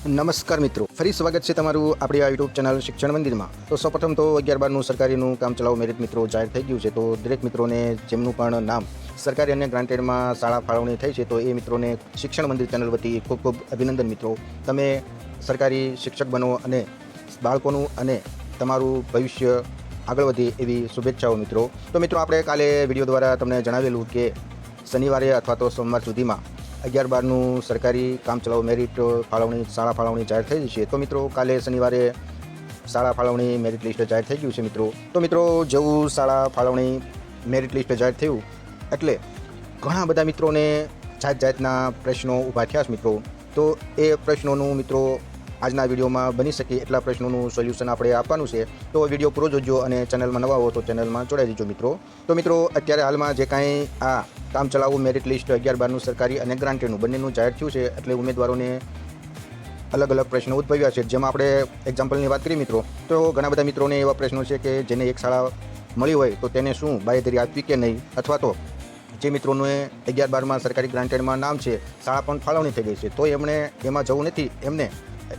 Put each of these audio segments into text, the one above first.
નમસ્કાર મિત્રો, ફરી સ્વાગત છે તમારું આપણી આ યુટ્યુબ ચેનલ શિક્ષણ મંદિરમાં। તો સૌપ્રથમ તો 11/12નું સરકારીનું કામ ચલાવ મેરિટ મિત્રો જાહેર થઈ ગયું છે। તો દરેક મિત્રોને જેમનું પણ નામ સરકારી અને ગ્રાન્ટેડમાં શાળા ફાળવણી થઈ છે તો એ મિત્રોને શિક્ષણ મંદિર ચેનલ વતી ખૂબ ખૂબ અભિનંદન મિત્રો। તમે સરકારી શિક્ષક બનો અને બાળકોનું અને તમારું ભવિષ્ય આગળ વધે એવી શુભેચ્છાઓ મિત્રો। તો મિત્રો આપણે કાલે વિડીયો દ્વારા તમને જણાવેલું કે શનિવારે અથવા તો સોમવાર સુધીમાં 11/12નું સરકારી કામ ચલાવ મેરિટ ફાળવણી શાળા ફાળવણી જાહેર થઈ છે। તો મિત્રો કાલે શનિવારે શાળા ફાળવણી મેરિટ લિસ્ટ જાહેર થઈ ગયું છે મિત્રો। તો મિત્રો જેવું શાળા ફાળવણી મેરિટ લિસ્ટ જાહેર થયું એટલે ઘણા બધા મિત્રોને જાતના પ્રશ્નો ઊભા થયા છે મિત્રો। તો એ પ્રશ્નોનું મિત્રો આજના વિડીયોમાં બની શકે એટલા પ્રશ્નોનું સોલ્યુશન આપણે આપવાનું છે। તો વિડીયો પૂરો જોજો અને ચેનલમાં નવા હો તો ચેનલમાં જોડાઈ દેજો મિત્રો। તો મિત્રો અત્યારે હાલમાં જે કાંઈ આ કામ ચલાવવું મેરિટ લિસ્ટ 11/12નું સરકારી અને ગ્રાન્ટેડનું બંનેનું જાહેર થયું છે એટલે ઉમેદવારોને અલગ અલગ પ્રશ્નો ઉદ્ભવ્યા છે। જેમાં આપણે એક્ઝામ્પલની વાત કરીએ મિત્રો તો ઘણા બધા મિત્રોને એવા પ્રશ્નો છે કે જેને એક શાળા મળી હોય તો તેને શું બાંયધરી આપવી કે નહીં, અથવા તો જે મિત્રોને 11/12માં સરકારી ગ્રાન્ટેડમાં નામ છે શાળા પણ ફાળવણી થઈ ગઈ છે તો એમણે એમાં જવું નથી, એમને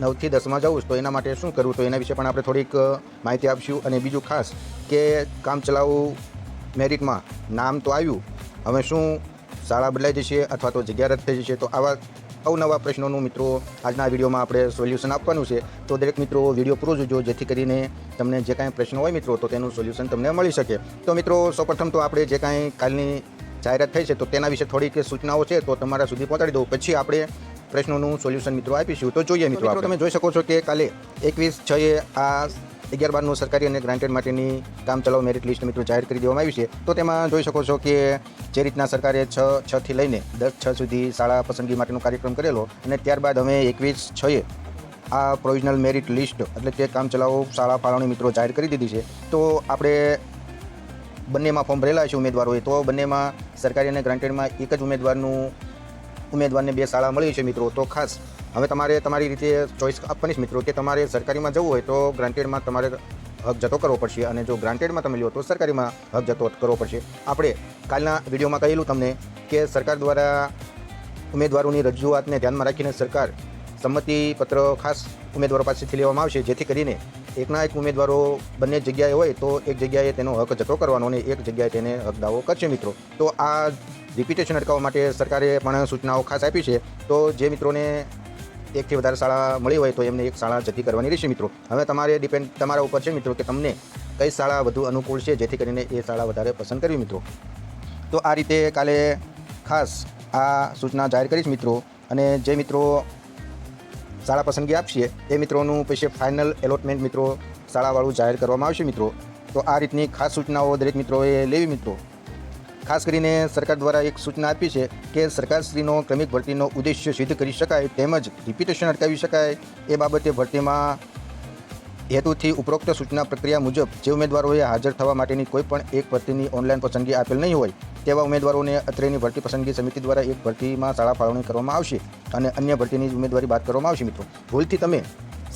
9 થી 10માં જવું તો એના માટે શું કરવું, તો એના વિશે પણ આપણે થોડીક માહિતી આપશું। અને બીજું ખાસ કે કામ ચલાવવું મેરિટમાં નામ તો આવ્યું, હવે શું શાળા બદલાઈ જશે અથવા તો જગ્યા રદ થઈ જશે, તો આવા અવનવા પ્રશ્નોનું મિત્રો આજના વિડીયોમાં આપણે સોલ્યુશન આપવાનું છે। તો દરેક મિત્રો વિડીયો પૂરો જોજો જેથી કરીને તમને જે કાંઈ પ્રશ્નો હોય મિત્રો તો તેનું સોલ્યુશન તમને મળી શકે। તો મિત્રો સૌપ્રથમ તો આપણે જે કાંઈ કાલની જાહેરાત થઈ છે તો તેના વિશે થોડીક સૂચનાઓ છે તો તમારા સુધી પહોંચાડી દઉં, પછી આપણે પ્રશ્નોનું સોલ્યુશન મિત્રો આપીશું। તો જોઈએ મિત્રો તમે જોઈ શકો છો કે કાલે 21/6 આ 11/12નું સરકારી અને ગ્રાન્ટેડ માટેની કામ ચલાવ મેરિટ લિસ્ટ મિત્રો જાહેર કરી દેવામાં આવી છે। તો તેમાં જોઈ શકો છો કે જે રીતના સરકારે 6 થી લઈને 10/6 સુધી શાળા પસંદગી માટેનો કાર્યક્રમ કરેલો અને ત્યારબાદ અમે 21/6 આ પ્રોવિઝનલ મેરિટ લિસ્ટ એટલે કે કામ ચલાવ શાળા ફાળવણી મિત્રો જાહેર કરી દીધી છે। તો આપણે બંનેમાં ફોર્મ ભરેલા છે ઉમેદવારોએ, તો બંનેમાં સરકારી અને ગ્રાન્ટેડમાં એક જ ઉમેદવારને 2 શાળા મળી છે મિત્રો। તો ખાસ હવે તમારે તમારી રીતે ચોઈસ આપવાની છે મિત્રો કે તમારે સરકારીમાં જવું હોય તો ગ્રાન્ટેડમાં તમારે હક જતો કરવો પડશે અને જો ગ્રાન્ટેડમાં તમે લો તો સરકારીમાં હક જતો કરવો પડશે। આપણે કાલના વિડીયોમાં કહેલું તમને કે સરકાર દ્વારા ઉમેદવારોની રજૂઆતને ધ્યાનમાં રાખીને સરકાર સંમતિપત્ર ખાસ ઉમેદવારો પાસેથી લેવામાં આવશે જેથી કરીને એકના એક ઉમેદવારો બંને જગ્યાએ હોય તો એક જગ્યાએ તેનો હક જતો કરવાનો અને એક જગ્યાએ તેને હક દાવો કરશે મિત્રો। તો આ રિપીટેશન અટકાવવા માટે સરકારે પણ સૂચનાઓ ખાસ આપી છે। તો જે મિત્રોને 1 થી વધારે શાળા મળી હોય તો એમને એક શાળા જતી કરવાની રહેશે મિત્રો। હવે તમારે ડિપેન્ડ તમારા ઉપર છે મિત્રો કે તમને કઈ શાળા વધુ અનુકૂળ છે જેથી કરીને એ શાળા વધારે પસંદ કરવી મિત્રો। તો આ રીતે કાલે ખાસ આ સૂચના જાહેર કરીશ મિત્રો, અને જે મિત્રો શાળા પસંદગી આપશે એ મિત્રોનું પછી ફાઇનલ એલોટમેન્ટ મિત્રો શાળાવાળું જાહેર કરવામાં આવશે મિત્રો। તો આ રીતની ખાસ સૂચનાઓ દરેક મિત્રોએ લેવી મિત્રો। ખાસ કરીને સરકાર દ્વારા એક સૂચના આપી છે કે સરકારશ્રીનો ક્રમિક ભરતીનો ઉદ્દેશ્ય સિદ્ધ કરી શકાય તેમજ રિપીટેશન અટકાવી શકાય એ બાબતે ભરતીમાં હેતુથી ઉપરોક્ત સૂચના પ્રક્રિયા મુજબ જે ઉમેદવારોએ હાજર થવા માટેની કોઈ પણ એક ભરતીની ઓનલાઈન પસંદગી આપેલ નહીં હોય તેવા ઉમેદવારોને અત્રેની ભરતી પસંદગી સમિતિ દ્વારા એક ભરતીમાં શાળા ફાળવણી કરવામાં આવશે અને અન્ય ભરતીની ઉમેદવારી બાદ કરવામાં આવશે મિત્રો। ભૂલથી તમે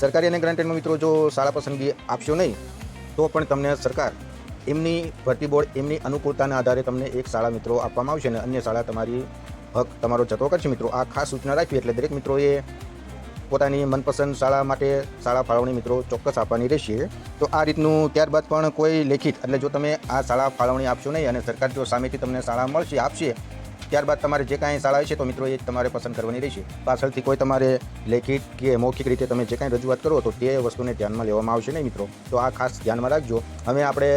સરકારી અને ગ્રાન્ટેડમાં મિત્રો જો શાળા પસંદગી આપશો નહીં તો પણ તમને સરકાર એમની ભરતી બોર્ડ એમની અનુકૂળતાના આધારે તમને એક શાળા મિત્રો આપવામાં આવશે અને અન્ય શાળા તમારી હક તમારો જતો કરશે મિત્રો। આ ખાસ સૂચના રાખવી એટલે દરેક મિત્રોએ પોતાની મનપસંદ શાળા માટે શાળા ફાળવણી મિત્રો ચોક્કસ આપવાની રહેશે। તો આ રીતનું ત્યારબાદ પણ કોઈ લેખિત એટલે જો તમે આ શાળા ફાળવણી આપશો નહીં અને સરકાર જો સામેથી તમને શાળા મળશે આપશે ત્યારબાદ તમારે જે કાંઈ શાળા છે તો મિત્રો એ તમારે પસંદ કરવાની રહેશે। પાછળથી કોઈ તમારે લેખિત કે મૌખિક રીતે તમે જે કાંઈ રજૂઆત કરો તો તે વસ્તુને ધ્યાનમાં લેવામાં આવશે નહીં મિત્રો। તો આ ખાસ ધ્યાનમાં રાખજો। હવે આપણે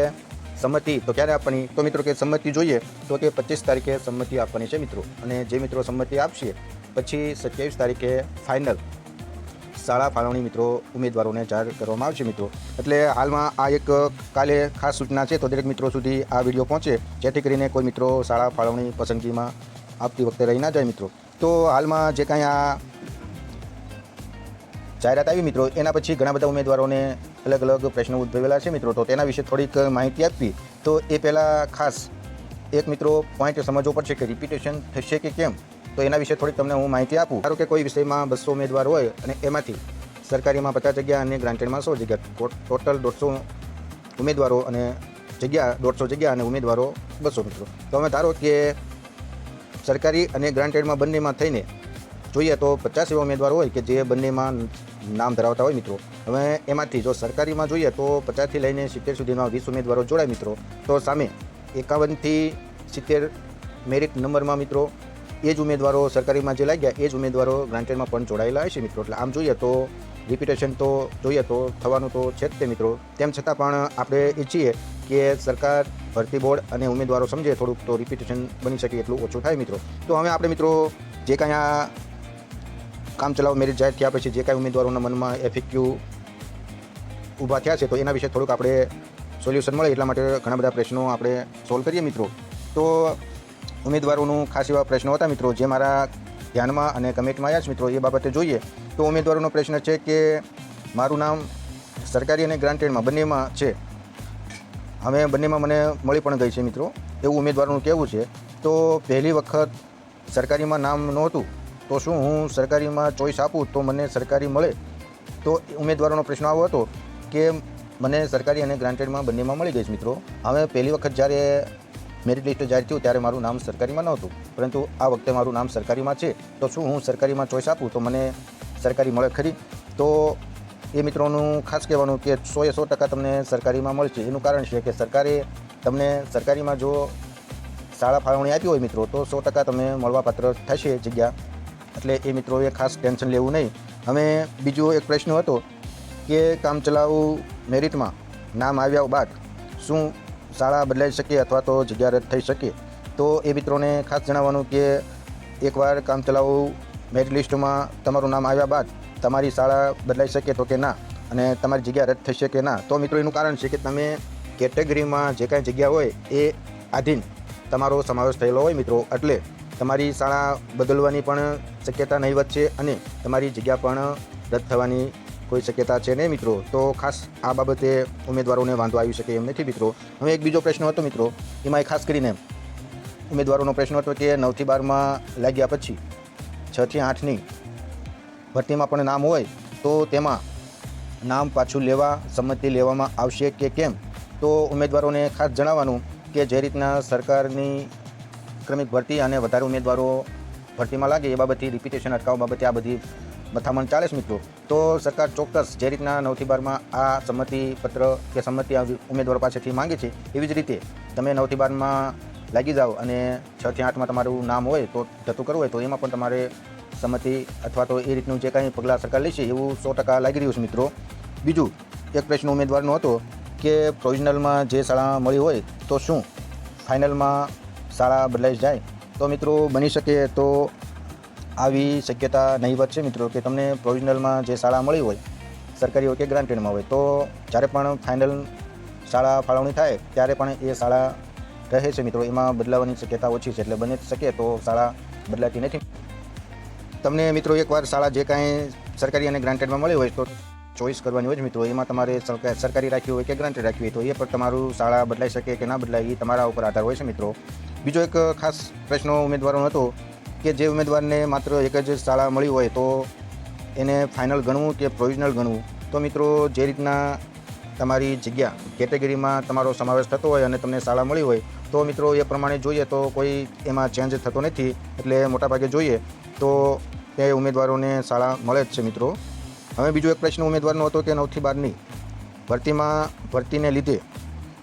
સંમતિ તો ક્યારે આપવાની, તો મિત્રો કે સંમતિ જોઈએ તો કે 25 તારીખે સંમતિ આપવાની છે મિત્રો, અને જે મિત્રો સંમતિ આપશે પછી 27 તારીખે ફાઇનલ શાળા ફાળવણી મિત્રો ઉમેદવારોને જાહેર કરવામાં આવશે મિત્રો। એટલે હાલમાં આ એક કાલે ખાસ સૂચના છે તો દરેક મિત્રો સુધી આ વિડીયો પહોંચે જેથી કરીને કોઈ મિત્રો શાળા ફાળવણી પસંદગીમાં આપતી વખતે રહી ના જાય મિત્રો। તો હાલમાં જે કાંઈ આ જાહેરાત આવી મિત્રો એના પછી ઘણા બધા ઉમેદવારોને અલગ અલગ પ્રશ્નો ઉદ્ભવેલા છે મિત્રો। તો તેના વિશે થોડીક માહિતી આપવી તો એ પહેલાં ખાસ એક મિત્રો પોઈન્ટ સમજવો પડશે કે રિપીટેશન થશે કે કેમ, તો એના વિશે થોડીક તમને હું માહિતી આપું। ધારો કે કોઈ વિષયમાં 200 ઉમેદવાર હોય અને એમાંથી સરકારીમાં 50 જગ્યા અને ગ્રાન્ટેડમાં 100 જગ્યા, ટોટલ 150 ઉમેદવારો અને જગ્યા 150 જગ્યા અને ઉમેદવારો 200 મિત્રો। તો અમે ધારો કે સરકારી અને ગ્રાન્ટેડમાં બંનેમાં થઈને જોઈએ તો 50 એવા ઉમેદવાર હોય કે જે બંનેમાં નામ ધરાવતા હોય મિત્રો. હવે એમાંથી જો સરકારીમાં જોઈએ તો 50થી લઈને 70 સુધીના 20 ઉમેદવારો જોડાય મિત્રો. તો સામે 51થી 70 મેરિટ નંબરમાં મિત્રો એ જ ઉમેદવારો સરકારીમાં જે લાગ્યા એ જ ઉમેદવારો ગ્રાન્ટેડમાં પણ જોડાયેલા હશે મિત્રો. એટલે આમ જોઈએ તો રિપીટેશન તો જોઈએ તો થવાનું તો છે જ તે મિત્રો. તેમ છતાં પણ આપણે ઈચ્છીએ કે સરકાર, ભરતી બોર્ડ અને ઉમેદવારો સમજે થોડુંક તો રિપીટેશન બની શકે એટલું ઓછું થાય મિત્રો. તો હવે આપણે મિત્રો જે કાંઈ આ કામચલાઉ મેરિટ જાહેર થયા પછી જે કાંઈ ઉમેદવારોના મનમાં FAQ ઊભા થયા છે તો એના વિશે થોડુંક આપણે સોલ્યુશન મળે એટલા માટે ઘણા બધા પ્રશ્નો આપણે સોલ્વ કરીએ મિત્રો. તો ઉમેદવારોનું ખાસ એવા પ્રશ્નો હતા મિત્રો જે મારા ધ્યાનમાં અને કમેન્ટમાં આવ્યા છે મિત્રો. એ બાબતે જોઈએ તો ઉમેદવારોનો પ્રશ્ન છે કે મારું નામ સરકારી અને ગ્રાન્ટેડમાં બંનેમાં છે, હવે બંનેમાં મને મળી પણ ગઈ છે મિત્રો, એવું ઉમેદવારોનું કહેવું છે. તો પહેલી વખત સરકારીમાં નામ નહોતું તો શું હું સરકારીમાં ચોઈસ આપું તો મને સરકારી મળે? તો ઉમેદવારોનો પ્રશ્ન આવો હતો કે મને સરકારી અને ગ્રાન્ટેડમાં બંનેમાં મળી ગઈ છે મિત્રો. હવે પહેલી વખત જ્યારે મેરિટ લિસ્ટ જાહેર થયું ત્યારે મારું નામ સરકારીમાં નહોતું, પરંતુ આ વખતે મારું નામ સરકારીમાં છે, તો શું હું સરકારીમાં ચોઈસ આપું તો મને સરકારી મળે ખરી? તો એ મિત્રોનું ખાસ કહેવાનું કે 100% તમને સરકારીમાં મળશે. એનું કારણ છે કે સરકારે તમને સરકારીમાં જો શાળા ફાળવણી આપી હોય મિત્રો તો 100% તમે મળવાપાત્ર થશે જગ્યા. એટલે એ મિત્રોએ ખાસ ટેન્શન લેવું નહીં. હવે બીજો એક પ્રશ્ન હતો કે કામચલાઉ મેરિટમાં નામ આવ્યા બાદ શું શાળા બદલાઈ શકે અથવા તો જગ્યા રદ થઈ શકે? તો એ મિત્રોને ખાસ જણાવવાનું કે એકવાર કામચલાઉ મેરિટ લિસ્ટમાં તમારું નામ આવ્યા બાદ તમારી શાળા બદલાઈ શકે તો કે ના, અને તમારી જગ્યા રદ થશે કે ના? તો મિત્રો એનું કારણ છે કે તમે કેટેગરીમાં જે કાંઈ જગ્યા હોય એ આધીન તમારો સમાવેશ થયેલો હોય મિત્રો. એટલે તમારી શાળા બદલવાની પણ શક્યતા નહીવત છે અને તમારી જગ્યા પણ રદ થવાની કોઈ શક્યતા છે નહીં મિત્રો. તો ખાસ આ બાબતે ઉમેદવારોને વાંધો આવી શકે એમ નથી મિત્રો. હવે એક બીજો પ્રશ્ન હતો મિત્રો, એમાં ખાસ કરીને ઉમેદવારોનો પ્રશ્ન હતો કે 9થી 12માં લાગ્યા પછી 6થી 8ની ભરતીમાં પણ નામ હોય તો તેમાં નામ પાછું લેવા સંમતિ લેવામાં આવશે કે કેમ? તો ઉમેદવારોને ખાસ જણાવવાનું કે જે રીતના સરકારની ક્રમિક ભરતી અને વધારે ઉમેદવારો ભરતીમાં લાગે એ બાબતથી રિપીટેશન અટકાવવા બાબતે આ બધી મથામણ ચાલે છે મિત્રો. તો સરકાર ચોક્કસ જે રીતના 9થી 12માં આ સંમતિ પત્ર કે સંમતિ ઉમેદવારો પાસેથી માંગે છે એવી જ રીતે તમે 9થી 12માં લાગી જાઓ અને 6થી 8માં તમારું નામ હોય તો જતું કરવું હોય તો એમાં પણ તમારે સંમતિ અથવા તો એ રીતનું જે કાંઈ પગલાં સરકાર લેશે એવું 100% લાગી રહ્યું છે મિત્રો. બીજું એક પ્રશ્ન ઉમેદવારનો હતો કે પ્રોવિઝનલમાં જે શાળા મળી હોય તો શું ફાઇનલમાં શાળા બદલાઈ જાય? તો મિત્રો બની શકે તો આવી શક્યતા નહીવત છે મિત્રો કે તમને પ્રોવિઝનલમાં જે શાળા મળી હોય સરકારી હોય કે ગ્રાન્ટેડમાં હોય તો જ્યારે પણ ફાઇનલ શાળા ફાળવણી થાય ત્યારે પણ એ શાળા રહે છે મિત્રો, એમાં બદલાવાની શક્યતા ઓછી છે. એટલે બની શકે તો શાળા બદલાતી નથી. તમને મિત્રો એકવાર શાળા જે કાંઈ સરકારી અને ગ્રાન્ટેડમાં મળી હોય તો ચોઈસ કરવાની હોય જ મિત્રો. એમાં તમારે સરકારી રાખવી હોય કે ગ્રાન્ટેડ રાખવી હોય તો એ પણ તમારું શાળા બદલાઈ શકે કે ના બદલાય એ તમારા ઉપર આધાર હોય છે મિત્રો. બીજો એક ખાસ પ્રશ્ન ઉમેદવારોનો હતો કે જે ઉમેદવારને માત્ર એક જ શાળા મળી હોય તો એને ફાઇનલ ગણવું કે પ્રોવિઝનલ ગણવું? તો મિત્રો જે રીતના તમારી જગ્યા કેટેગરીમાં તમારો સમાવેશ થતો હોય અને તમને શાળા મળી હોય તો મિત્રો એ પ્રમાણે જોઈએ તો કોઈ એમાં ચેન્જ થતો નથી. એટલે મોટાભાગે જોઈએ તો તે ઉમેદવારોને શાળા મળે જ છે મિત્રો. હવે બીજો એક પ્રશ્ન ઉમેદવારનો હતો કે 9થી 12ની ભરતીને લીધે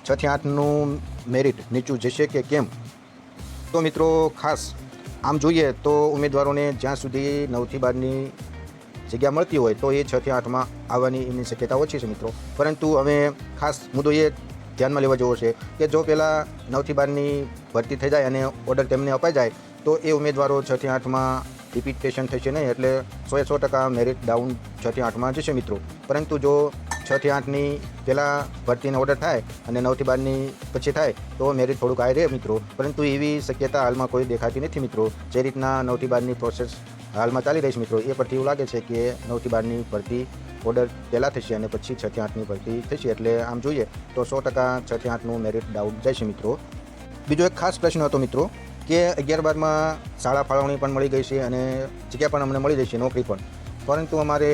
6થી 8નું મેરિટ નીચું જશે કે કેમ? તો મિત્રો ખાસ આમ જોઈએ તો ઉમેદવારોને જ્યાં સુધી 9થી 12ની જગ્યા મળતી હોય તો એ 6થી 8માં આવવાની એમની શક્યતા ઓછી છે મિત્રો. પરંતુ હવે ખાસ મુદ્દો એ ધ્યાનમાં લેવા જેવો છે કે જો પહેલાં 9થી 12ની ભરતી થઈ જાય અને ઓર્ડર તેમને અપાઈ જાય તો એ ઉમેદવારો 6થી 8માં રિપીટેશન થશે નહીં, એટલે 100% મેરિટ ડાઉન 6થી 8માં જશે મિત્રો. પરંતુ જો 6થી 8ની પહેલાં ભરતીનો ઓર્ડર થાય અને 9થી 12ની પછી થાય તો મેરિટ થોડુંક હાઈ રહે મિત્રો. પરંતુ એવી શક્યતા હાલમાં કોઈ દેખાતી નથી મિત્રો. જે રીતના 9થી 12ની પ્રોસેસ હાલમાં ચાલી રહી છે મિત્રો એ પરથી એવું લાગે છે કે 9થી 12ની ભરતી ઓર્ડર પહેલાં થશે અને પછી 6થી 8ની ભરતી થશે. એટલે આમ જોઈએ તો 100% 6થી 8નું મેરિટ ડાઉન જશે મિત્રો. બીજો એક ખાસ પ્રશ્ન હતો મિત્રો કે 11-12માં શાળા ફાળવણી પણ મળી ગઈ છે અને જગ્યા પણ અમને મળી જશે, નોકરી પણ, પરંતુ અમારે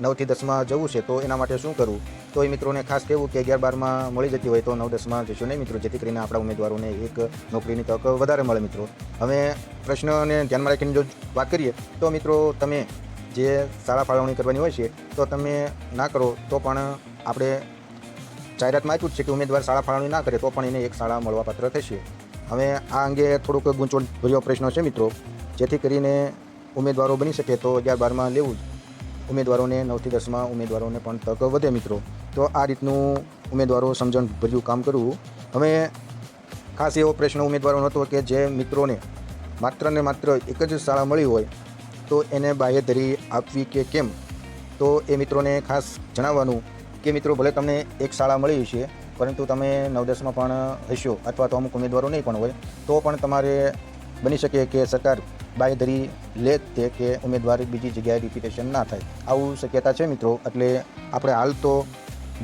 9થી 10માં જવું છે તો એના માટે શું કરવું? તો એ મિત્રોને ખાસ કહેવું કે 11-12માં મળી જતી હોય તો 9-10માં જશો નહીં મિત્રો, જેથી કરીને આપણા ઉમેદવારોને એક નોકરીની તક વધારે મળે મિત્રો. હવે પ્રશ્નને ધ્યાનમાં રાખીને જો વાત કરીએ તો મિત્રો, તમે જે શાળા ફાળવણી કરવાની હોય છે તો તમે ના કરો તો પણ આપણે જાહેરાતમાં આપ્યું જ છે કે ઉમેદવાર શાળા ફાળવણી ના કરે તો પણ એને એક શાળા મળવાપાત્ર થશે. હવે આ અંગે થોડુંક ગૂંચવણભર્યો પ્રશ્ન છે મિત્રો, જેથી કરીને ઉમેદવારો બની શકે તો 11-12માં લેવું જ ઉમેદવારોને 9થી 10માં ઉમેદવારોને પણ તક વધે મિત્રો. તો આ રીતનું ઉમેદવારો સમજણભર્યું કામ કરવું. હવે ખાસ એવો પ્રશ્ન ઉમેદવારોનો હતો કે જે મિત્રોને માત્ર ને માત્ર એક જ શાળા મળી હોય તો એને બાહેધરી આપવી કે કેમ. તો એ મિત્રોને ખાસ જણાવવાનું કે મિત્રો, ભલે તમને એક શાળા મળી છે પરંતુ તમે 9-10માં પણ હશો અથવા તો અમુક ઉમેદવારો નહીં પણ હોય તો પણ તમારે બની શકે કે સરકાર બાહેધરી લે તે કે ઉમેદવાર બીજી જગ્યાએ રિપિટેશન ના થાય, આવું શક્યતા છે મિત્રો. એટલે આપણે હાલ તો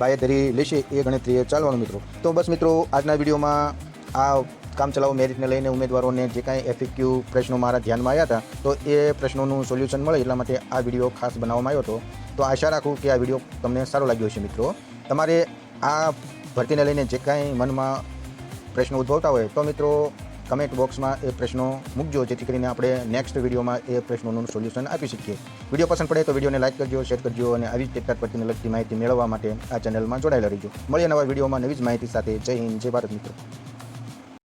બાહેધરી લેશે એ ગણતરીએ ચાલવાનું મિત્રો. તો બસ મિત્રો, આજના વિડીયોમાં આ કામચલાઉ મેરિટને લઈને ઉમેદવારોને જે કાંઈ FAQ પ્રશ્નો મારા ધ્યાનમાં આવ્યા હતા તો એ પ્રશ્નોનું સોલ્યુશન મળે એટલા માટે આ વિડીયો ખાસ બનાવવામાં આવ્યો હતો. તો આશા રાખું કે આ વિડીયો તમને સારો લાગ્યો છે મિત્રો. તમારે આ ભરતીને લઈને જે કાંઈ મનમાં પ્રશ્નો ઉદ્ભવતા હોય તો મિત્રો કમેન્ટ બોક્સમાં એ પ્રશ્નો મૂકજો, જેથી કરીને આપણે નેક્સ્ટ વિડીયોમાં એ પ્રશ્નોનું સોલ્યુશન આપી શકીએ. વિડીયો પસંદ પડે તો વિડીયોને લાઇક કરજો, શેર કરજો અને આવી જ ટેકટાટ ભરતીને લગતી માહિતી મેળવવા માટે આ ચેનલમાં જોડાયેલા રહીજો. મળીએ નવા વિડીયોમાં નવી જ માહિતી સાથે. જય હિન્દ, જય ભારત મિત્રો.